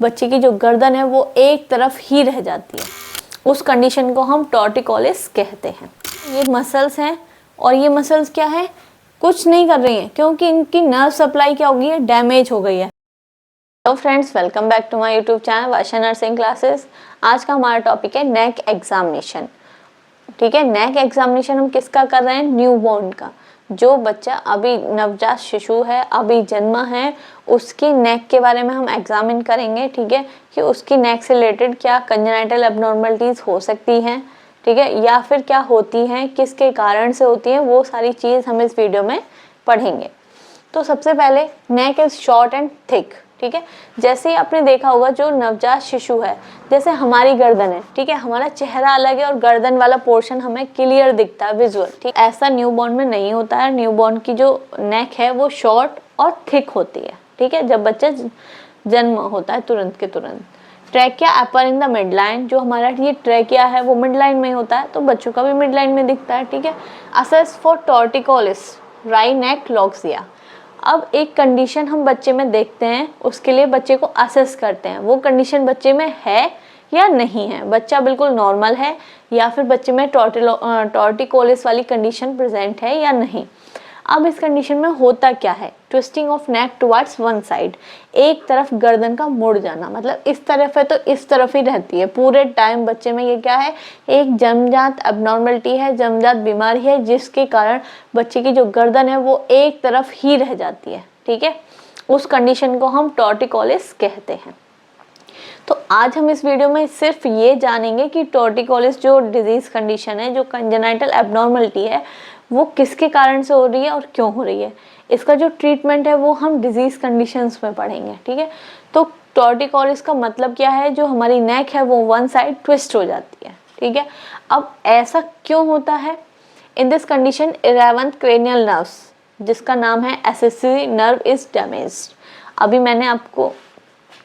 बच्चे की जो गर्दन है वो एक तरफ ही रह जाती है, उस कंडीशन को हम टॉर्टिकोलिस कहते हैं। ये मसल्स हैं और ये मसल्स क्या है, कुछ नहीं कर रही हैं क्योंकि इनकी नर्व सप्लाई क्या हो गई है, डैमेज हो गई है। Hello friends, welcome back to my YouTube channel Varsha nursing classes. आज का हमारा टॉपिक है नेक एग्जामिनेशन। ठीक है, नेक एग्जामिनेशन हम किसका कर रहे हैं, न्यूबॉर्न का। जो बच्चा अभी नवजात शिशु है, अभी जन्मा है, उसकी नेक के बारे में हम एग्जामिन करेंगे। ठीक है, कि उसकी नेक से रिलेटेड क्या कंजेनाइटल एब्नॉर्मलिटीज़ हो सकती हैं, ठीक है, या फिर क्या होती हैं, किसके कारण से होती हैं, वो सारी चीज़ हम इस वीडियो में पढ़ेंगे। तो सबसे पहले नेक इज़ शॉर्ट एंड थिक। ठीक है, जैसे ही आपने देखा होगा जो नवजात शिशु है, जैसे हमारी गर्दन है, ठीक है, हमारा चेहरा अलग है और गर्दन वाला पोर्शन हमें क्लियर दिखता है, विजुअल। ठीक, ऐसा न्यूबॉर्न में नहीं होता है। न्यूबॉर्न की जो नेक है वो शॉर्ट और थिक होती है। ठीक है, जब बच्चा जन्म होता है तुरंत के तुरंत। Trachea upper in the mid line, जो हमारा ये ट्रैकिया है वो मिड लाइन में होता है, तो बच्चों का भी मिड लाइन में दिखता है। ठीक है, assess for torticollis right neck loxia. अब एक कंडीशन हम बच्चे में देखते हैं, उसके लिए बच्चे को असेस करते हैं, वो कंडीशन बच्चे में है या नहीं है, बच्चा बिल्कुल नॉर्मल है या फिर बच्चे में टॉर्टिकोलिस वाली कंडीशन प्रेजेंट है या नहीं। अब इस कंडीशन में होता क्या है, twisting of neck towards one side, एक तरफ गर्दन का मुड़ जाना, मतलब इस तरफ है तो इस तरफ ही रहती है पूरे टाइम। बच्चे में ये क्या है, एक जन्मजात एब्नॉर्मलिटी है, जन्मजात बीमारी है, जिसके कारण बच्चे की जो गर्दन है वो एक तरफ ही रह जाती है। ठीक है, उस कंडीशन को हम टॉर्टिकोलिस कहते हैं। तो आज हम इस वीडियो में सिर्फ ये जानेंगे कि टॉर्टिकोलिस जो डिजीज कंडीशन है, जो कंजेनाइटल एब्नॉर्मलिटी है, वो किसके कारण से हो रही है और क्यों हो रही है। इसका जो ट्रीटमेंट है वो हम डिजीज कंडीशंस में पढ़ेंगे। ठीक है, तो टॉर्टिकोलिस का मतलब क्या है, जो हमारी नेक है वो वन साइड ट्विस्ट हो जाती है। ठीक है, अब ऐसा क्यों होता है, in this condition 11th cranial nerves, जिसका नाम है एक्सेसरी नर्व इज डैमेज्ड। अभी मैंने आपको,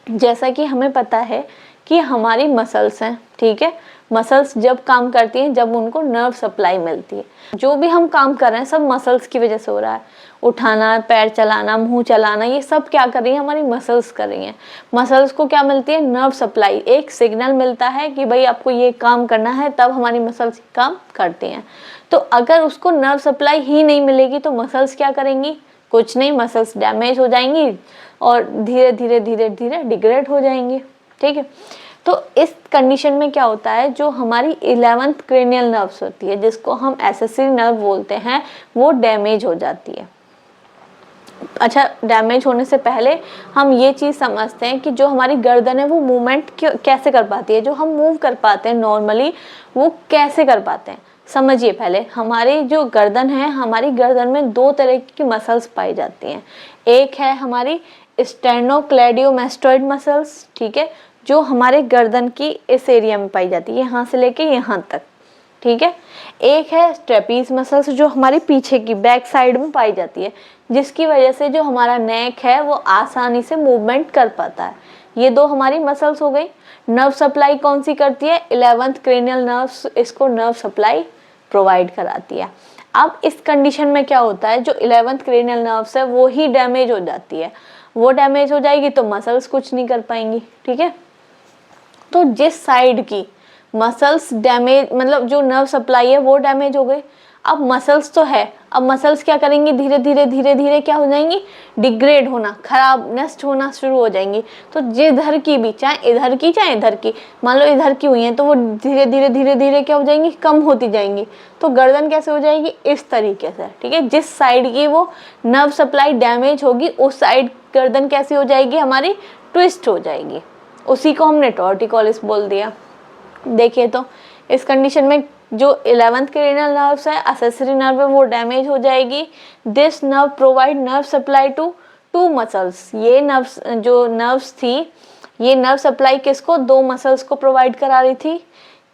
जैसा कि हमें पता है कि हमारी मसल्स हैं, ठीक है, मसल्स जब काम करती हैं जब उनको नर्व सप्लाई मिलती है। जो भी हम काम कर रहे हैं सब मसल्स की वजह से हो रहा है। उठाना, पैर चलाना, मुंह चलाना, ये सब क्या कर रही है, हमारी मसल्स कर रही हैं। मसल्स को क्या मिलती है, नर्व सप्लाई, एक सिग्नल मिलता है कि भाई आपको ये काम करना है, तब हमारी मसल्स काम करती हैं। तो अगर उसको नर्व सप्लाई ही नहीं मिलेगी तो मसल्स क्या करेंगी, कुछ नहीं, मसल्स डैमेज हो जाएंगी और धीरे धीरे धीरे धीरे डिग्रेड हो जाएंगी। ठीक है, तो इस कंडीशन में क्या होता है, जो हमारी 11th क्रेनियल नर्व्स होती है, जिसको हम एक्सेसरी नर्व बोलते हैं, वो डैमेज हो जाती है। अच्छा, डैमेज होने से पहले हम ये चीज़ समझते हैं कि जो हमारी गर्दन है वो मूवमेंट कैसे कर पाती है, जो हम मूव कर पाते हैं नॉर्मली, वो कैसे कर पाते हैं। समझिए, पहले हमारी जो गर्दन है, हमारी गर्दन में दो तरह की मसल्स पाई जाती हैं। एक है हमारी स्टेर्नोक्लेडियोमेस्टोइड मसल्स, ठीक है, जो हमारे गर्दन की इस एरिया में पाई जाती है, यहाँ से लेके यहाँ तक। ठीक है, एक है ट्रेपीज मसल्स, जो हमारी पीछे की बैक साइड में पाई जाती है, जिसकी वजह से जो हमारा नेक है वो आसानी से मूवमेंट कर पाता है। ये दो हमारी मसल्स हो गई। नर्व सप्लाई कौन सी करती है, 11th क्रेनियल नर्व्स इसको नर्व सप्लाई प्रोवाइड कराती है। अब इस कंडीशन में क्या होता है, जो 11th क्रेनियल नर्व्स है वो ही डैमेज हो जाती है। वो डैमेज हो जाएगी तो मसल्स कुछ नहीं कर पाएंगी। ठीक है, तो जिस साइड की मसल्स डैमेज, मतलब जो नर्व सप्लाई है वो डैमेज हो गई। अब मसल्स तो है, अब मसल्स क्या करेंगी, धीरे धीरे धीरे धीरे क्या हो जाएंगी, डिग्रेड होना, खराब, नष्ट होना शुरू हो जाएंगी। तो जिधर की भी, चाहे इधर की चाहे इधर की, मान लो इधर की हुई हैं, तो वो धीरे धीरे धीरे धीरे क्या हो जाएंगी, कम होती जाएंगी। तो गर्दन कैसे हो जाएगी, इस तरीके से। ठीक है, जिस साइड की वो नर्व सप्लाई डैमेज होगी उस साइड गर्दन कैसी हो जाएगी, हमारी ट्विस्ट हो जाएगी। उसी को हमने टॉर्टिकोलिस बोल दिया। देखिए, तो इस कंडीशन में जो 11th क्रेनियल नर्व्स है, एक्सेसरी नर्व है, वो डैमेज हो जाएगी। This nerve provide nerve supply to two muscles. ये नर्व्स, जो नर्व्स थी, ये नर्व सप्लाई किसको, दो मसल्स को प्रोवाइड करा रही थी,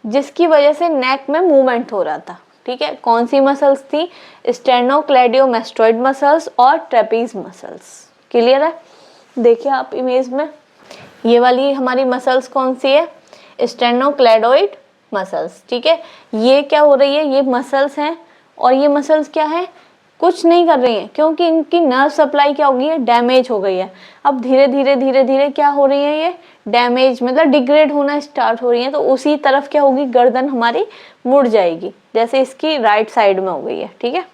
जिसकी वजह से नेक में मूवमेंट हो रहा था। ठीक है, कौन सी मसल्स थी, स्टेर्नोक्लेडियोमेस्टोइड मसल्स और ट्रेपीज मसल्स। क्लियर है, देखिए आप इमेज में, ये वाली हमारी मसल्स कौन सी है, स्टेर्नोक्लेडोइड मसल्स। ठीक है, ये क्या हो रही है, ये मसल्स हैं और ये मसल्स क्या है, कुछ नहीं कर रही हैं, क्योंकि इनकी नर्व सप्लाई क्या हो गई है, डैमेज हो गई है। अब धीरे धीरे धीरे धीरे क्या हो रही है, ये डैमेज मतलब डिग्रेड होना स्टार्ट हो रही है। तो उसी तरफ क्या होगी, गर्दन हमारी मुड़ जाएगी, जैसे इसकी राइट साइड में हो गई है। ठीक है,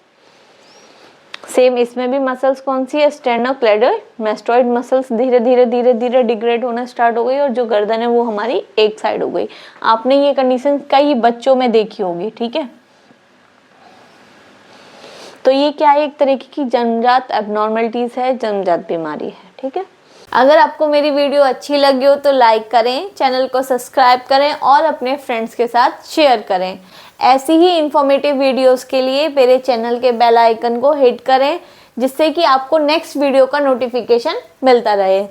सेम इसमें भी मसल्स कौन सी है, स्टेनोक्लेडोमास्टोइड मसल्स धीरे धीरे धीरे धीरे डिग्रेड होना स्टार्ट हो गई, और जो गर्दन है वो हमारी एक साइड हो गई। आपने ये कंडीशन कई बच्चों में देखी होगी। ठीक है, तो ये क्या है, एक तरीके की जन्मजात एबनॉर्मलिटीज है, जन्मजात बीमारी है। ठीक है, अगर आपको मेरी वीडियो अच्छी लगी हो तो लाइक करें, चैनल को सब्सक्राइब करें और अपने फ्रेंड्स के साथ शेयर करें। ऐसी ही इंफॉर्मेटिव वीडियोस के लिए मेरे चैनल के बेल आइकन को हिट करें, जिससे कि आपको नेक्स्ट वीडियो का नोटिफिकेशन मिलता रहे।